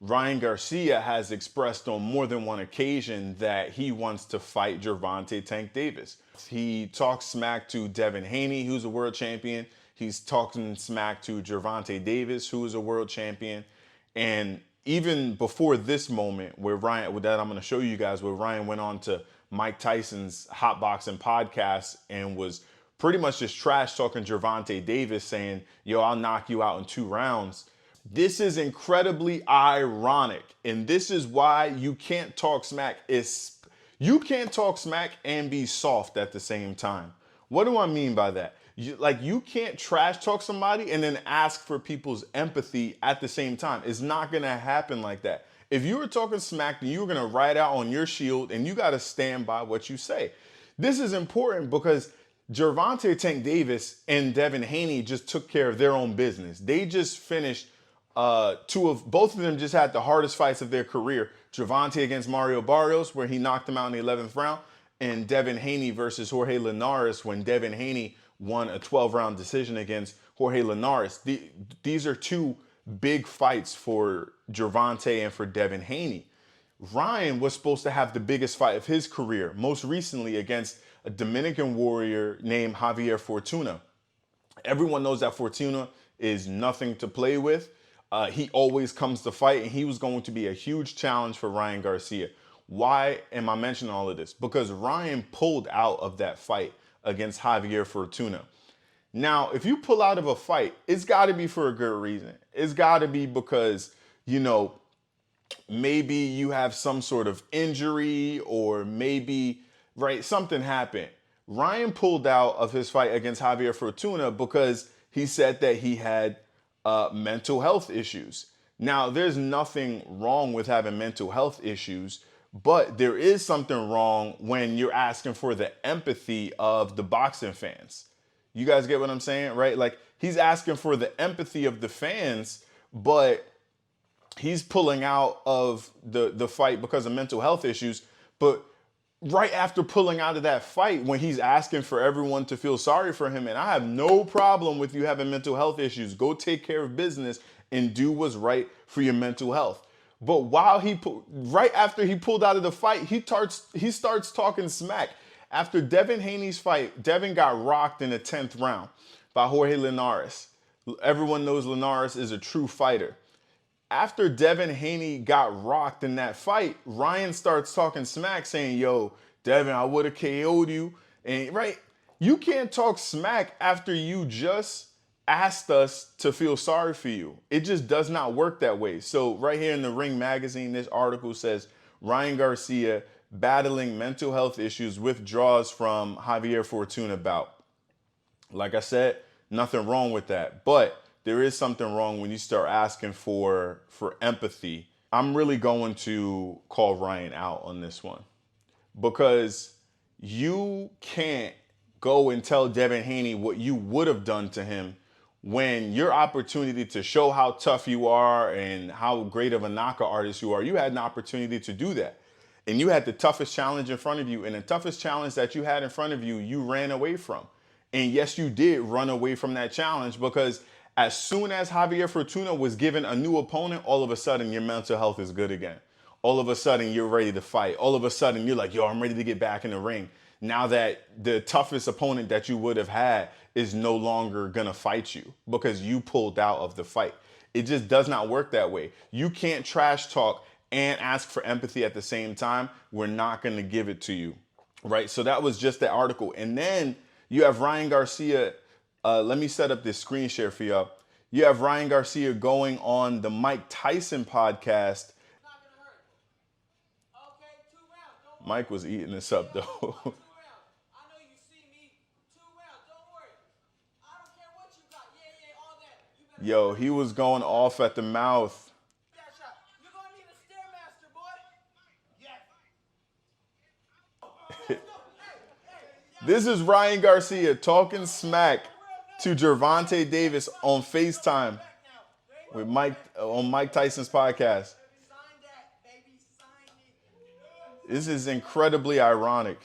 Ryan Garcia has expressed on more than one occasion that he wants to fight Gervonta Tank Davis. He talks smack to Devin Haney, who's a world champion. He's talking smack to Gervonta Davis, who is a world champion. And even before this moment where Ryan, that I'm going to show you guys, where Ryan went on to Mike Tyson's Hot Boxing podcast and was pretty much just trash talking Gervonta Davis, saying, yo, I'll knock you out in 2 rounds. This is incredibly ironic. And this is why you can't talk smack. You can't talk smack and be soft at the same time. What do I mean by that? You can't trash talk somebody and then ask for people's empathy at the same time. It's not going to happen like that. If you were talking smack, then you were going to ride out on your shield and you got to stand by what you say. This is important because Gervonta Tank Davis and Devin Haney just took care of their own business. They just finished both of them just had the hardest fights of their career. Gervonta against Mario Barrios, where he knocked him out in the 11th round, and Devin Haney versus Jorge Linares, when Devin Haney won a 12-round decision against Jorge Linares. These are 2 big fights for Gervonta and for Devin Haney. Ryan was supposed to have the biggest fight of his career, most recently against a Dominican warrior named Javier Fortuna. Everyone knows that Fortuna is nothing to play with. He always comes to fight, and he was going to be a huge challenge for Ryan Garcia. Why am I mentioning all of this? Because Ryan pulled out of that fight against Javier Fortuna. Now, if you pull out of a fight, it's got to be for a good reason. It's got to be because, maybe you have some sort of injury, or maybe, something happened. Ryan pulled out of his fight against Javier Fortuna because he said that he had mental health issues. Now, there's nothing wrong with having mental health issues, but there is something wrong when you're asking for the empathy of the boxing fans. You guys get what I'm saying, right? Like, he's asking for the empathy of the fans, but he's pulling out of the fight because of mental health issues. But right after pulling out of that fight, when he's asking for everyone to feel sorry for him, and I have no problem with you having mental health issues, go take care of business and do what's right for your mental health. But right after he pulled out of the fight, he starts talking smack. After Devin Haney's fight, Devin got rocked in the 10th round by Jorge Linares. Everyone knows Linares is a true fighter. After Devin Haney got rocked in that fight, Ryan starts talking smack, saying, yo, Devin, I would have KO'd you. And you can't talk smack after you just asked us to feel sorry for you. It just does not work that way. So right here in the Ring magazine, this article says Ryan Garcia battling mental health issues, withdraws from Javier Fortuna bout. Like I said, nothing wrong with that. But there is something wrong when you start asking for empathy. I'm really going to call Ryan out on this one, because you can't go and tell Devin Haney what you would have done to him when your opportunity to show how tough you are and how great of a knockout artist you are. You had an opportunity to do that. And you had the toughest challenge in front of you. And the toughest challenge that you had in front of you, you ran away from. And yes, you did run away from that challenge, because as soon as Javier Fortuna was given a new opponent, all of a sudden your mental health is good again. All of a sudden you're ready to fight. All of a sudden you're like, yo, I'm ready to get back in the ring. Now that the toughest opponent that you would have had is no longer gonna fight you because you pulled out of the fight. It just does not work that way. You can't trash talk and ask for empathy at the same time. We're not gonna give it to you, right? So that was just the article. And then you have Ryan Garcia. Let me set up this screen share for y'all. You have Ryan Garcia going on the Mike Tyson podcast. Mike was eating this up though. Yo, he was going off at the mouth. This is Ryan Garcia talking smack to Gervonta Davis on FaceTime with Mike on Mike Tyson's podcast. This is incredibly ironic.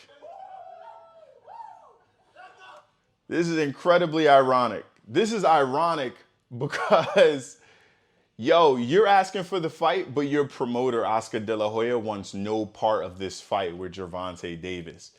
This is incredibly ironic. This is ironic because Yo, you're asking for the fight, but your promoter, Oscar De La Hoya, wants no part of this fight with Gervonta Davis.